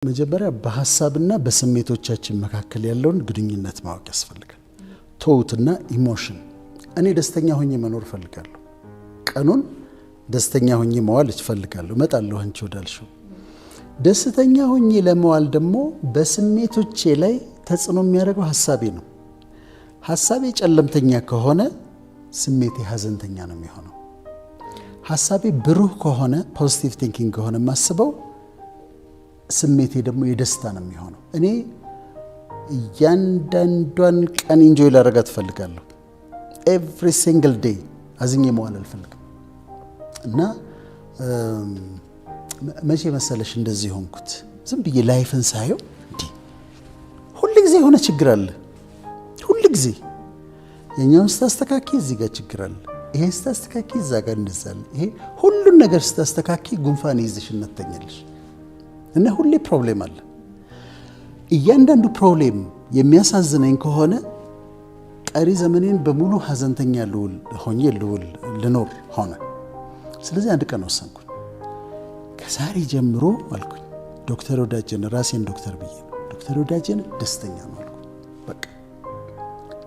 መጀመሪያ በሐሳብና በስሜቶቻችን መካከል ያለውን ግንኙነት ማወቅ ያስፈልጋል። ቶውትና ኢሞሽን እኔ ደስተኛ ሆኜ መኖር ፈልጋለሁ። ቀኑን ደስተኛ ሆኜ መዋል እፈልጋለሁ። እመጣለሁ አንቺ ወዳልሽው ደስተኛ ሆኜ ለመዋል ደግሞ በስሜቶቼ ላይ ተጽዕኖ የሚያደርገው ሐሳቤ ነው። ሐሳቤ ጨለምተኛ ከሆነ ስሜቴ ሐዘንተኛ ነው የሚሆነው። ሐሳቤ ብሩህ ከሆነ ፖዚቲቭ ቲንኪንግ ከሆነ ማስበው ስሜቴ ደግሞ የደስታ ነው የሚሆነው። እኔ ያንዳንዷን ቀን ኢንጆይ ላደርጋት እፈልጋለሁ። ኤቭሪ ሲንግል ዴይ አዝኜ መዋል አልፈልግም። እና መቼ መሰለሽ እንደዚህ ሆንኩት? ዝም ብዬ ላይፍን ሳየው እንዴ ሁሉ ጊዜ የሆነ ችግር አለ። ሁሉ ጊዜ የኛውን ስታስተካኪ እዚህ ጋር ችግር አለ፣ ይሄን ስታስተካኪ እዛ ጋር እንደዛ አለ። ይሄ ሁሉን ነገር ስታስተካኪ ጉንፋን ይዝሽ እናተኛለሽ። እና ሁሌ ፕሮብሌም አለ። እያንዳንዱ ፕሮብሌም የሚያሳዝነኝ ከሆነ ቀሪ ዘመኔን በሙሉ ሐዘንተኛ ልኖር ሆነ። ስለዚህ አንድ ቀን ወሰንኩኝ። ከዛሬ ጀምሮ አልኩኝ ዶክተር ወዳጄን ራሴን ዶክተር ብዬ ነው ዶክተር ወዳጄን ደስተኛ ነው አልኩኝ። በቃ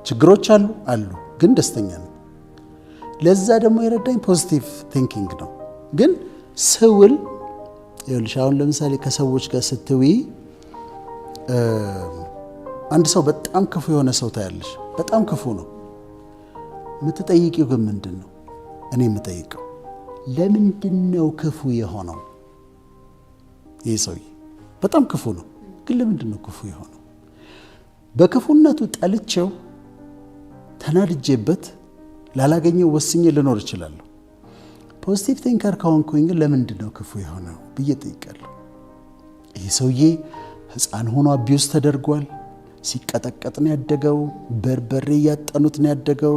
ችግሮች አሉ ግን ደስተኛ ነኝ። ለዛ ደግሞ የረዳኝ ፖዚቲቭ ቲንኪንግ ነው። ግን ስውል ይኸውልሽ አሁን ለምሳሌ ከሰዎች ጋር ስትዊ አንድ ሰው በጣም ክፉ የሆነ ሰው ታያለሽ። በጣም ክፉ ነው። የምትጠይቂው ግን ምንድን ነው? እኔ የምጠይቀው ለምንድን ነው ክፉ የሆነው? ይህ ሰውዬ በጣም ክፉ ነው፣ ግን ለምንድን ነው ክፉ የሆነው? በክፉነቱ ጠልቼው ተናድጄበት ላላገኘው ወስኜ ልኖር እችላለሁ። ፖዚቲቭ ቲንከር ከሆንኩኝ ግን ለምንድን ነው ክፉ የሆነው ብዬ ጠይቃለሁ። ይህ ሰውዬ ሕፃን ሆኖ አቢውስ ተደርጓል። ሲቀጠቀጥ ነው ያደገው። በርበሬ እያጠኑት ነው ያደገው።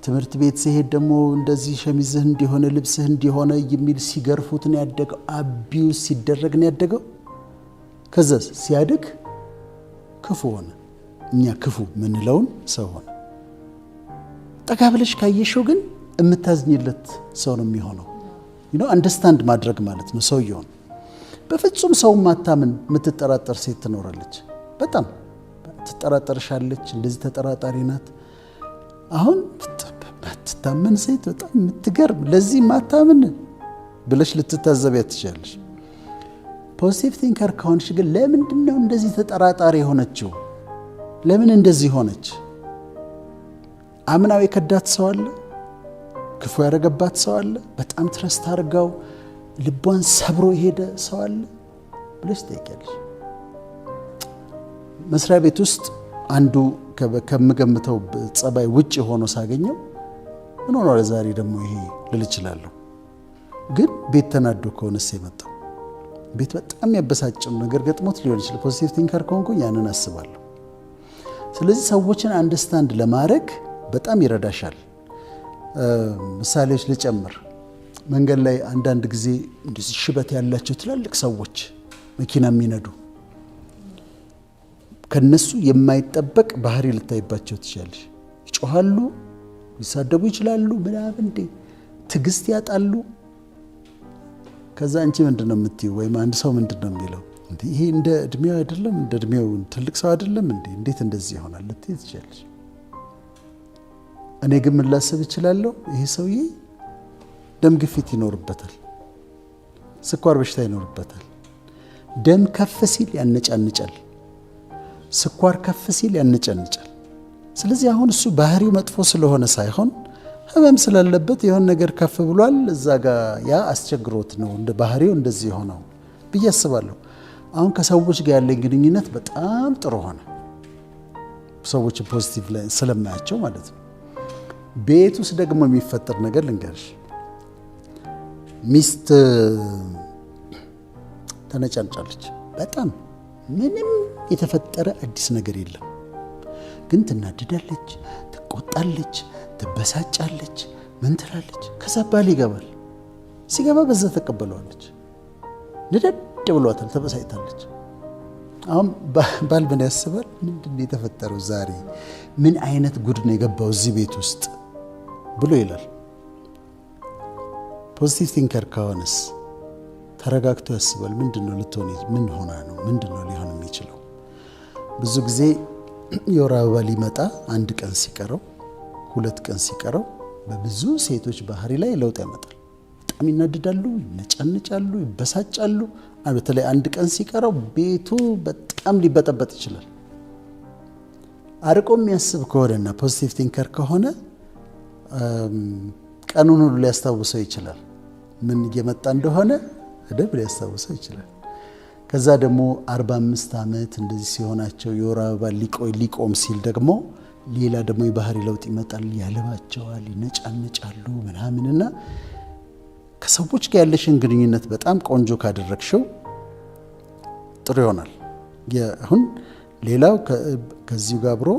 ትምህርት ቤት ሲሄድ ደግሞ እንደዚህ ሸሚዝህ እንዲሆነ ልብስህ እንዲሆነ የሚል ሲገርፉት ነው ያደገው። አቢውስ ሲደረግ ነው ያደገው። ከዛ ሲያድግ ክፉ ሆነ። እኛ ክፉ ምንለውን ሰው ሆነ። ጠጋ ብለሽ ካየሽው ግን የምታዝኝለት ሰው ነው የሚሆነው። አንደርስታንድ ማድረግ ማለት ነው ሰውየውን። በፍጹም ሰው ማታምን የምትጠራጠር ሴት ትኖራለች። በጣም ትጠራጠርሻለች። እንደዚህ ተጠራጣሪ ናት። አሁን ባትታመን ሴት በጣም የምትገርም ለዚህ ማታምን ብለሽ ልትታዘቢያት ትችላለሽ። ፖዚቲቭ ቲንከር ከሆንሽ ግን ለምንድን ነው እንደዚህ ተጠራጣሪ የሆነችው? ለምን እንደዚህ ሆነች? አምናው የከዳት ሰው አለ፣ ክፉ ያደረገባት ሰው አለ፣ በጣም ትረስት አድርጋው ልቧን ሰብሮ የሄደ ሰው አለ ብለሽ ትጠይቂያለሽ። መስሪያ ቤት ውስጥ አንዱ ከምገምተው ጸባይ ውጭ ሆኖ ሳገኘው ምን ሆነ ዛሬ ደግሞ ይሄ ልል እችላለሁ። ግን ቤት ተናዶ ከሆነስ የመጣው ቤት በጣም ያበሳጭም ነገር ገጥሞት ሊሆን ይችላል። ፖዚቲቭ ቲንከር ከሆንኩኝ ያንን አስባለሁ። ስለዚህ ሰዎችን አንደርስታንድ ለማድረግ በጣም ይረዳሻል። ምሳሌዎች ልጨምር። መንገድ ላይ አንዳንድ ጊዜ እንደዚህ ሽበት ያላቸው ትላልቅ ሰዎች መኪና የሚነዱ ከነሱ የማይጠበቅ ባህሪ ልታይባቸው ትችላለሽ። ይጮሃሉ፣ ሊሳደቡ ይችላሉ፣ ምናምን እንዴ ትዕግስት ያጣሉ። ከዛ አንቺ ምንድነው የምትይው? ወይም አንድ ሰው ምንድነው የሚለው? እንዴ ይሄ እንደ እድሜው አይደለም፣ እንደ እድሜው ትልቅ ሰው አይደለም እንዴ? እንዴት እንደዚህ ይሆናል ልትይ ትችላለሽ። እኔ ግን ምን ላስብ እችላለሁ? ይሄ ሰውዬ ደም ግፊት ይኖርበታል፣ ስኳር በሽታ ይኖርበታል። ደም ከፍ ሲል ያነጫንጫል፣ ስኳር ከፍ ሲል ያነጫንጫል። ስለዚህ አሁን እሱ ባህሪው መጥፎ ስለሆነ ሳይሆን ህመም ስላለበት የሆነ ነገር ከፍ ብሏል፣ እዛ ጋር ያ አስቸግሮት ነው እንደ ባህሪው እንደዚህ ሆነው ብዬ አስባለሁ። አሁን ከሰዎች ጋር ያለኝ ግንኙነት በጣም ጥሩ ሆነ፣ ሰዎች ፖዚቲቭ ላይ ስለማያቸው ማለት ነው። ቤት ውስጥ ደግሞ የሚፈጠር ነገር ልንገርሽ። ሚስት ተነጫንጫለች በጣም ምንም የተፈጠረ አዲስ ነገር የለም፣ ግን ትናድዳለች፣ ትቆጣለች፣ ትበሳጫለች፣ ምን ትላለች። ከዛ ባል ይገባል። ሲገባ በዛ ተቀበለዋለች። ንደድ ብሏታል፣ ተበሳጭታለች። አሁን ባል ምን ያስባል? ምንድን የተፈጠረው ዛሬ? ምን አይነት ጉድ ነው የገባው እዚህ ቤት ውስጥ ብሎ ይላል። ፖዚቲቭ ቲንከር ከሆነስ ተረጋግቶ ያስባል። ምንድነው ልትሆን ምን ሆና ነው ምንድነው ሊሆን የሚችለው? ብዙ ጊዜ የወር አበባ ሊመጣ 1 ቀን ሲቀረው 2 ቀን ሲቀረው በብዙ ሴቶች ባህሪ ላይ ለውጥ ያመጣል። በጣም ይናደዳሉ፣ ይነጫነጫሉ፣ ይበሳጫሉ። በተለይ 1 ቀን ሲቀረው ቤቱ በጣም ሊበጠበጥ ይችላል። አርቆ የሚያስብ ከሆነና ፖዚቲቭ ቲንከር ከሆነ ቀኑን ሁሉ ሊያስታውሰው ይችላል። ምን እየመጣ እንደሆነ በደንብ ሊያስታውሰው ይችላል። ከዛ ደግሞ 45 ዓመት እንደዚህ ሲሆናቸው የወር አበባ ሊቆም ሲል ደግሞ ሌላ ደግሞ የባህሪ ለውጥ ይመጣል። ያለባቸዋል፣ ይነጫነጫሉ ምናምንና ከሰዎች ጋር ያለሽን ግንኙነት በጣም ቆንጆ ካደረግሽው ጥሩ ይሆናል። አሁን ሌላው ከዚሁ ጋር አብሮ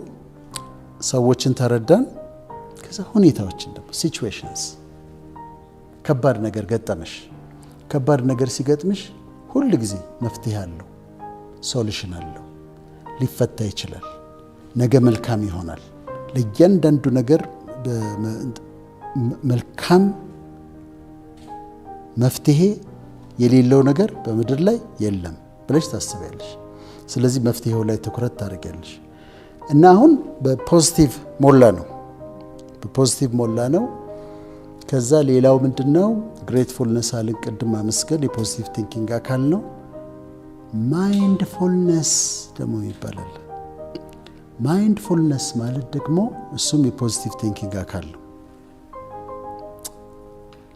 ሰዎችን ተረዳን። ከዛ ሁኔታዎችን ደግሞ ሲቹዌሽንስ፣ ከባድ ነገር ገጠመሽ። ከባድ ነገር ሲገጥምሽ ሁል ጊዜ መፍትሄ አለው፣ ሶሉሽን አለው፣ ሊፈታ ይችላል፣ ነገ መልካም ይሆናል። ለእያንዳንዱ ነገር መልካም መፍትሄ የሌለው ነገር በምድር ላይ የለም ብለሽ ታስቢያለሽ። ስለዚህ መፍትሄው ላይ ትኩረት ታደርጊያለሽ። እና አሁን በፖዚቲቭ ሞላ ነው። ከዛ ሌላው ምንድነው? ግሬትፉልነስ አልን ቅድም። ማመስገን የፖዚቲቭ ቲንኪንግ አካል ነው። ማይንድፉልነስ ደግሞ ይባላል። ማይንድፉልነስ ማለት ደግሞ እሱም የፖዚቲቭ ቲንኪንግ አካል ነው።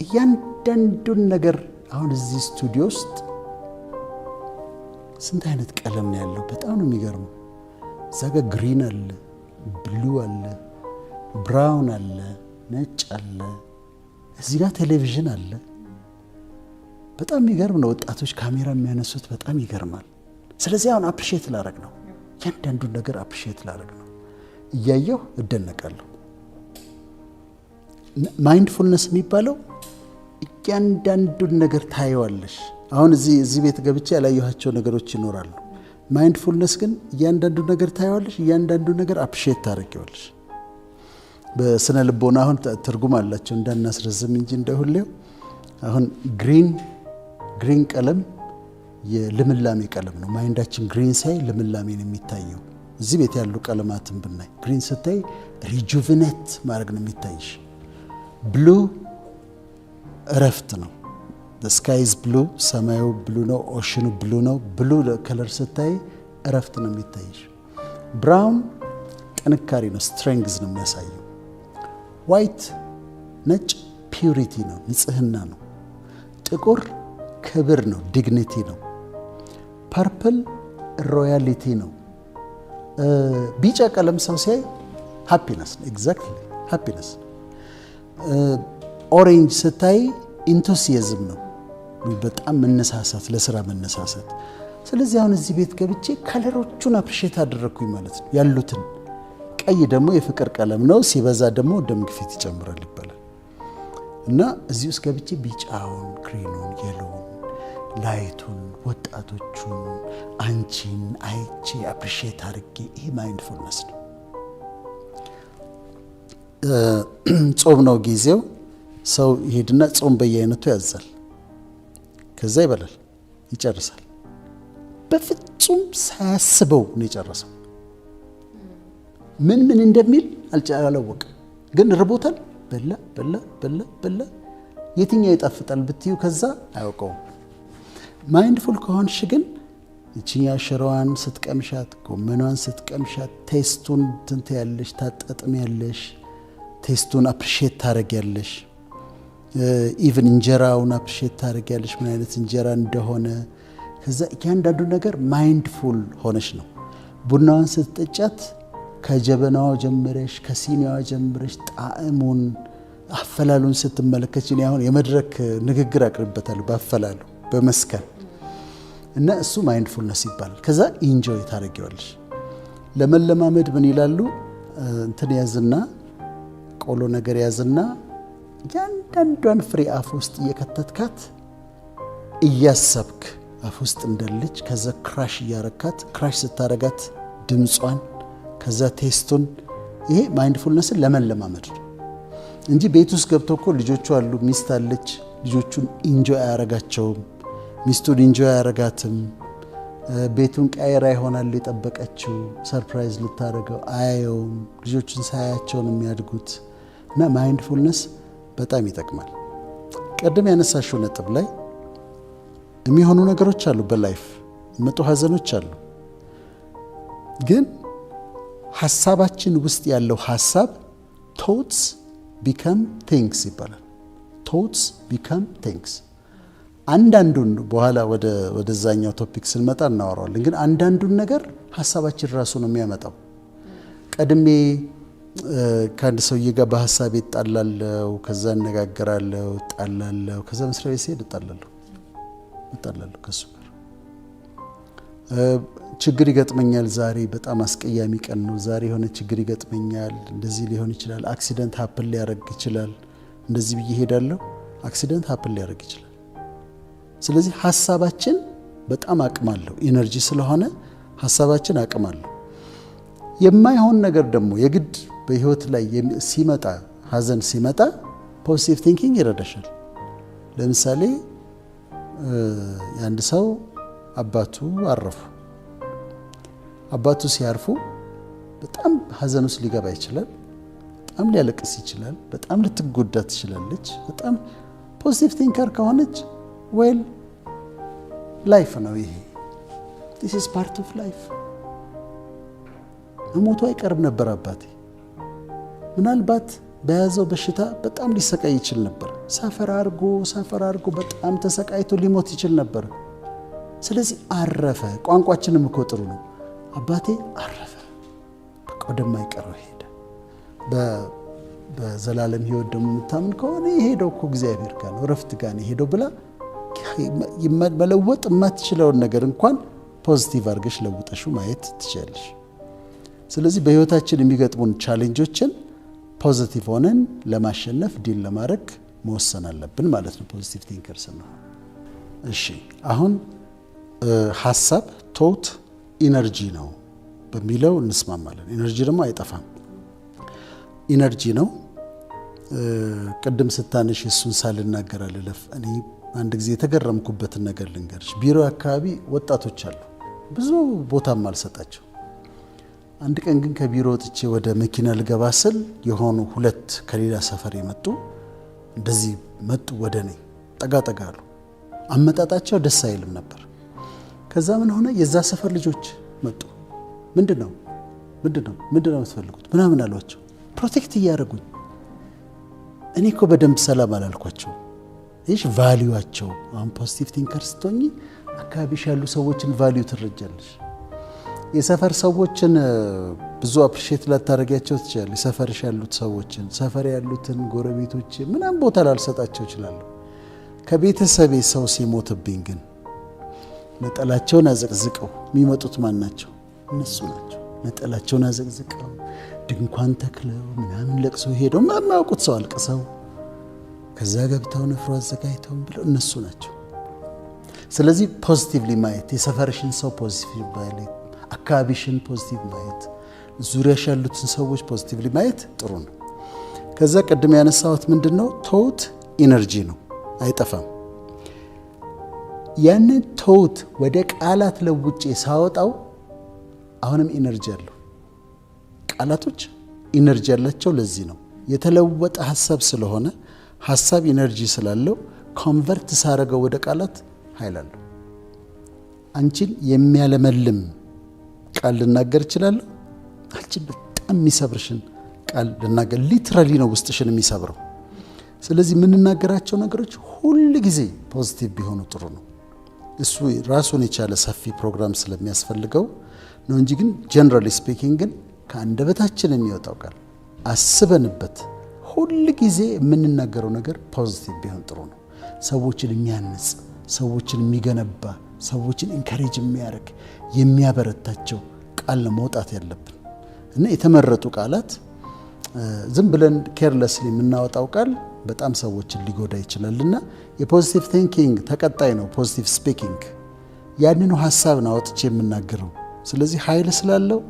እያንዳንዱን ነገር አሁን እዚህ ስቱዲዮ ውስጥ ስንት አይነት ቀለም ነው ያለው? በጣም ነው የሚገርመው። እዛ ጋር ግሪን አለ፣ ብሉ አለ፣ ብራውን አለ፣ ነጭ አለ፣ እዚህ ጋር ቴሌቪዥን አለ። በጣም የሚገርም ነው። ወጣቶች ካሜራ የሚያነሱት በጣም ይገርማል። ስለዚህ አሁን አፕሪሼት ላደርግ ነው፣ እያንዳንዱን ነገር አፕሪሼት ላደርግ ነው። እያየሁ እደነቃለሁ። ማይንድፉልነስ የሚባለው እያንዳንዱን ነገር ታየዋለሽ። አሁን እዚህ ቤት ገብቼ ያላየኋቸው ነገሮች ይኖራሉ። ማይንድፉልነስ ግን እያንዳንዱ ነገር ታየዋለሽ፣ እያንዳንዱ ነገር አፕሪሼት ታደርጊዋለሽ። በስነ ልቦና አሁን ትርጉም አላቸው እንዳናስረዝም እንጂ እንደሁሌው አሁን ግሪን ቀለም የልምላሜ ቀለም ነው። ማይንዳችን ግሪን ሳይ ልምላሜ ነው የሚታየው። እዚህ ቤት ያሉ ቀለማትን ብናይ ግሪን ስታይ ሪጁቪኔት ማድረግ ነው የሚታይሽ። ብሉ እረፍት ነው። the sky is blue፣ ሰማዩ ብሉ ነው፣ ኦሽኑ ብሉ ነው። ብሉ ከለር ስታይ እረፍት ነው የሚታይሽ። ብራውን ጥንካሬ ነው፣ ስትሬንግዝ ነው የሚያሳየው። ዋይት ነጭ ፒዩሪቲ ነው፣ ንጽህና ነው። ጥቁር ክብር ነው፣ ዲግኒቲ ነው። ፐርፕል ሮያሊቲ ነው። ቢጫ ቀለም ሰው ሲያይ ሃፒነስ ነው፣ ኤግዛክትሊ ሃፒነስ። ኦሬንጅ ስታይ ኢንቱሲያዝም ነው፣ በጣም መነሳሳት፣ ለስራ መነሳሳት። ስለዚህ አሁን እዚህ ቤት ገብቼ ከለሮቹን አፕሪሼት አደረግኩኝ ማለት ነው ያሉትን። ቀይ ደግሞ የፍቅር ቀለም ነው፣ ሲበዛ ደግሞ ደም ግፊት ይጨምራል ይባላል። እና እዚህ ውስጥ ገብቼ ቢጫውን፣ ግሪኑን፣ የሎውን፣ ላይቱን፣ ወጣቶቹን፣ አንቺን አይቼ አፕሪሼት አድርጌ፣ ይሄ ማይንድፉልነስ ነው። ጾም ነው ጊዜው። ሰው ይሄድና ጾም በየአይነቱ ያዛል። ከዛ ይበላል፣ ይጨርሳል። በፍጹም ሳያስበው ነው የጨረሰው። ምን እንደሚል አላወቅም፣ ግን ርቦታል። በላ የትኛው ይጣፍጣል ብትዩ ከዛ አያውቀውም። ማይንድፉል ከሆንሽ ግን እቺኛ ሽሮዋን ስትቀምሻት፣ ጎመኗን ስትቀምሻት ቴስቱን ትንታያለሽ፣ ታጣጥሚያለሽ፣ ቴስቱን አፕሪሼት ታደርጊያለሽ። ኢቭን እንጀራውን አፕሪሼት ታደርጊያለሽ፣ ምን አይነት እንጀራ እንደሆነ። ከዛ እያንዳንዱ ነገር ማይንድፉል ሆነሽ ነው። ቡናዋን ስትጠጫት ከጀበናዋ ጀምረሽ ከሲኒዋ ጀምረሽ ጣዕሙን አፈላሉን ስትመለከች፣ እኔ አሁን የመድረክ ንግግር አቅርበታለሁ ባፈላሉ በመስከን እና እሱ ማይንድፉልነስ ይባላል። ከዛ ኢንጆይ ታደርጊዋለሽ። ለመለማመድ ምን ይላሉ? እንትን ያዝና ቆሎ ነገር ያዝና እያንዳንዷን ፍሬ አፍ ውስጥ እየከተትካት እያሰብክ አፍ ውስጥ እንዳለች፣ ከዛ ክራሽ እያረካት፣ ክራሽ ስታረጋት ድምጿን፣ ከዛ ቴስቱን። ይሄ ማይንድፉልነስን ለመለማመድ ነው እንጂ ቤት ውስጥ ገብቶ እኮ ልጆቹ አሉ፣ ሚስት አለች፣ ልጆቹን ኢንጆይ አያረጋቸውም። ሚስቱን ኢንጆይ ያረጋትም ቤቱን ቀይራ ይሆናል የጠበቀችው ሰርፕራይዝ ልታደርገው አያየውም። ልጆችን ሳያቸው ነው የሚያድጉት። እና ማይንድፉልነስ በጣም ይጠቅማል። ቀደም ያነሳሽው ነጥብ ላይ የሚሆኑ ነገሮች አሉ፣ በላይፍ የሚመጡ ሀዘኖች አሉ። ግን ሀሳባችን ውስጥ ያለው ሀሳብ ቶትስ ቢከም ቲንግስ ይባላል። ቶትስ ቢከም ቲንግስ። አንዳንዱን በኋላ ወደዛኛው ቶፒክ ስንመጣ እናወራዋለን። ግን አንዳንዱን ነገር ሀሳባችን ራሱ ነው የሚያመጣው። ቀድሜ ከአንድ ሰውዬ ጋር በሀሳቤ እጣላለሁ፣ ከዛ እነጋገራለሁ፣ እጣላለሁ፣ ከዛ መስሪያ ቤት ስሄድ እጣላለሁ ከሱ ጋር። ችግር ይገጥመኛል። ዛሬ በጣም አስቀያሚ ቀን ነው። ዛሬ የሆነ ችግር ይገጥመኛል። እንደዚህ ሊሆን ይችላል። አክሲደንት ሀፕን ሊያደርግ ይችላል። እንደዚህ ብዬ ሄዳለሁ። አክሲደንት ሀፕን ሊያደርግ ይችላል። ስለዚህ ሀሳባችን በጣም አቅም አለው። ኢነርጂ ስለሆነ ሀሳባችን አቅም አለው። የማይሆን ነገር ደግሞ የግድ በህይወት ላይ ሲመጣ፣ ሀዘን ሲመጣ ፖዚቲቭ ቲንኪንግ ይረዳሻል። ለምሳሌ የአንድ ሰው አባቱ አረፉ። አባቱ ሲያርፉ በጣም ሀዘን ውስጥ ሊገባ ይችላል። በጣም ሊያለቅስ ይችላል። በጣም ልትጎዳ ትችላለች። በጣም ፖዚቲቭ ቲንከር ከሆነች ዌል ላይፍ ነው ይሄ። this is part of life። ሞቱ አይቀርም ነበር አባቴ። ምናልባት በያዘው በሽታ በጣም ሊሰቃይ ይችል ነበር። ሰፈር አድርጎ በጣም ተሰቃይቶ ሊሞት ይችል ነበር። ስለዚህ አረፈ። ቋንቋችንም እኮ ጥሩ ነው። አባቴ አረፈ፣ በቃ ወደማይቀረው ሄደ። በዘላለም ህይወት ደግሞ የምታምን ከሆነ የሄደው እኮ እግዚአብሔር ጋር ነው፣ እረፍት ጋር ነው የሄደው ብላ መለወጥ የማትችለውን ነገር እንኳን ፖዚቲቭ አድርገሽ ለውጠሹ ማየት ትችላለሽ። ስለዚህ በህይወታችን የሚገጥሙን ቻሌንጆችን ፖዚቲቭ ሆነን ለማሸነፍ ዲል ለማድረግ መወሰን አለብን ማለት ነው፣ ፖዚቲቭ ቲንከር ስንሆን። እሺ አሁን ሀሳብ ቶት ኢነርጂ ነው በሚለው እንስማማለን። ኢነርጂ ደግሞ አይጠፋም፣ ኢነርጂ ነው። ቅድም ስታነሽ እሱን ሳልናገር አልለፍ። እኔ አንድ ጊዜ የተገረምኩበትን ነገር ልንገርሽ። ቢሮ አካባቢ ወጣቶች አሉ፣ ብዙ ቦታም አልሰጣቸው። አንድ ቀን ግን ከቢሮ ወጥቼ ወደ መኪና ልገባ ስል የሆኑ ሁለት ከሌላ ሰፈር የመጡ እንደዚህ መጡ፣ ወደ እኔ ጠጋ አሉ። አመጣጣቸው ደስ አይልም ነበር። ከዛ ምን ሆነ፣ የዛ ሰፈር ልጆች መጡ። ምንድነው የምትፈልጉት ምናምን አሏቸው። ፕሮቴክት እያደረጉኝ። እኔ እኮ በደንብ ሰላም አላልኳቸው። ይህ ቫልዩአቸው። አሁን ፖዚቲቭ ቲንከር ስትሆኚ አካባቢሽ ያሉ ሰዎችን ቫልዩ ትረጃለሽ። የሰፈር ሰዎችን ብዙ አፕሪሼት ላታረጊያቸው ትችላለሽ። ሰፈርሽ ያሉት ሰዎችን፣ ሰፈር ያሉትን ጎረቤቶች ምናምን ቦታ ላልሰጣቸው እችላለሁ። ከቤተሰቤ ሰው ሲሞትብኝ ግን ነጠላቸውን አዘቅዝቀው የሚመጡት ማን ናቸው? እነሱ ናቸው። ነጠላቸውን አዘቅዝቀው ድንኳን ተክለው ምናምን ለቅሶ ሄደው የማያውቁት ሰው አልቅሰው ከዛ ገብተው ንፍሮ አዘጋጅተው ብለው እነሱ ናቸው። ስለዚህ ፖዚቲቭሊ ማየት፣ የሰፈርሽን ሰው ፖዚቲቭ ማየት፣ አካባቢሽን ፖዚቲቭ ማየት፣ ዙሪያሽ ያሉትን ሰዎች ፖዚቲቭሊ ማየት ጥሩ ነው። ከዛ ቅድም ያነሳሁት ምንድነው? ቶት ኢነርጂ ነው፣ አይጠፋም። ያንን ቶት ወደ ቃላት ለውጬ ሳወጣው አሁንም ኢነርጂ አለው። ቃላቶች ኢነርጂ ያላቸው ለዚህ ነው። የተለወጠ ሐሳብ ስለሆነ ሐሳብ ኢነርጂ ስላለው ኮንቨርት ሳረገው ወደ ቃላት ኃይል አለው። አንቺን የሚያለመልም ቃል ልናገር እችላለሁ። አንቺን በጣም የሚሰብርሽን ቃል ልናገር፣ ሊትራሊ ነው ውስጥሽን የሚሰብረው። ስለዚህ የምንናገራቸው ነገሮች ሁል ጊዜ ፖዚቲቭ ቢሆኑ ጥሩ ነው። እሱ ራሱን የቻለ ሰፊ ፕሮግራም ስለሚያስፈልገው ነው እንጂ ግን ጀነራሊ ስፒኪንግ ግን ከአንደበታችን የሚወጣው ቃል አስበንበት ሁል ጊዜ የምንናገረው ነገር ፖዚቲቭ ቢሆን ጥሩ ነው። ሰዎችን የሚያንጽ፣ ሰዎችን የሚገነባ፣ ሰዎችን ኢንካሬጅ የሚያደርግ የሚያበረታቸው ቃል ነው መውጣት ያለብን እና የተመረጡ ቃላት ዝም ብለን ኬርለስሊ የምናወጣው ቃል በጣም ሰዎችን ሊጎዳ ይችላልና የፖዚቲቭ ቲንኪንግ ተቀጣይ ነው ፖዚቲቭ ስፒኪንግ። ያንኑ ሐሳብ ነው አውጥቼ የምናገረው። ስለዚህ ኃይል ስላለው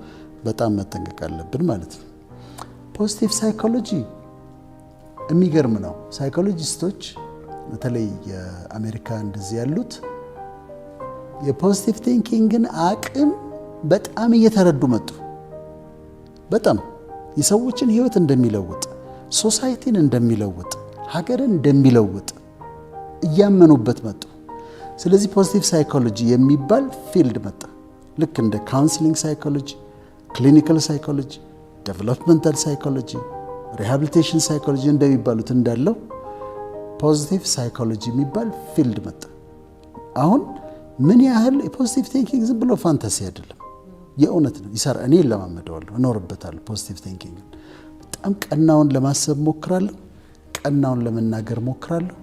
በጣም መጠንቀቅ አለብን ማለት ነው። ፖዚቲቭ ሳይኮሎጂ የሚገርም ነው። ሳይኮሎጂስቶች በተለይ የአሜሪካ እንደዚህ ያሉት የፖዚቲቭ ቲንኪንግን አቅም በጣም እየተረዱ መጡ። በጣም የሰዎችን ህይወት እንደሚለውጥ፣ ሶሳይቲን እንደሚለውጥ፣ ሀገርን እንደሚለውጥ እያመኑበት መጡ። ስለዚህ ፖዚቲቭ ሳይኮሎጂ የሚባል ፊልድ መጣ። ልክ እንደ ካውንስሊንግ ሳይኮሎጂ፣ ክሊኒካል ሳይኮሎጂ፣ ዴቨሎፕመንታል ሳይኮሎጂ፣ ሪሃቢሊቴሽን ሳይኮሎጂ እንደሚባሉት እንዳለው ፖዚቲቭ ሳይኮሎጂ የሚባል ፊልድ መጣ። አሁን ምን ያህል የፖዚቲቭ ቲንኪንግ ዝም ብሎ ፋንታሲ አይደለም፣ የእውነት ነው። ይሰራ። እኔ ለማመደዋለሁ፣ እኖርበታለሁ። ፖዚቲቭ ቲንኪንግ በጣም ቀናውን ለማሰብ ሞክራለሁ፣ ቀናውን ለመናገር ሞክራለሁ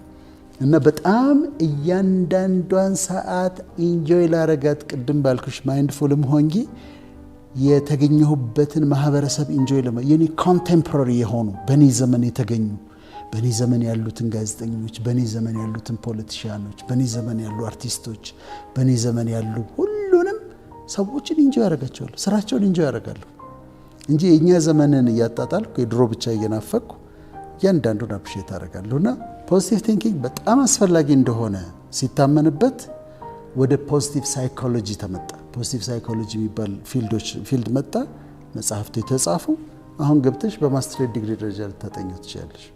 እና በጣም እያንዳንዷን ሰዓት ኢንጆይ ላረጋት ቅድም ባልኩሽ ማይንድፉልም ሆኜ የተገኘሁበትን ማህበረሰብ ኢንጆይ የኔ ኮንቴምፖራሪ የሆኑ በኔ ዘመን የተገኙ በኔ ዘመን ያሉትን ጋዜጠኞች፣ በኔ ዘመን ያሉትን ፖለቲሻኖች፣ በኔ ዘመን ያሉ አርቲስቶች፣ በኔ ዘመን ያሉ ሁሉንም ሰዎችን ኢንጆይ ያረጋቸዋለሁ፣ ስራቸውን ኢንጆይ ያረጋለሁ እንጂ የኛ ዘመንን እያጣጣልኩ የድሮ ብቻ እየናፈቅኩ እያንዳንዱን አፕሪሼት አረጋለሁና ፖዚቲቭ ቲንኪንግ በጣም አስፈላጊ እንደሆነ ሲታመንበት ወደ ፖዚቲቭ ሳይኮሎጂ ተመጣ። ፖዚቲቭ ሳይኮሎጂ የሚባል ፊልድ መጣ። መጽሐፍት የተጻፉ አሁን ገብተሽ በማስተር ዲግሪ ደረጃ ልታጠኚው ትችላለሽ።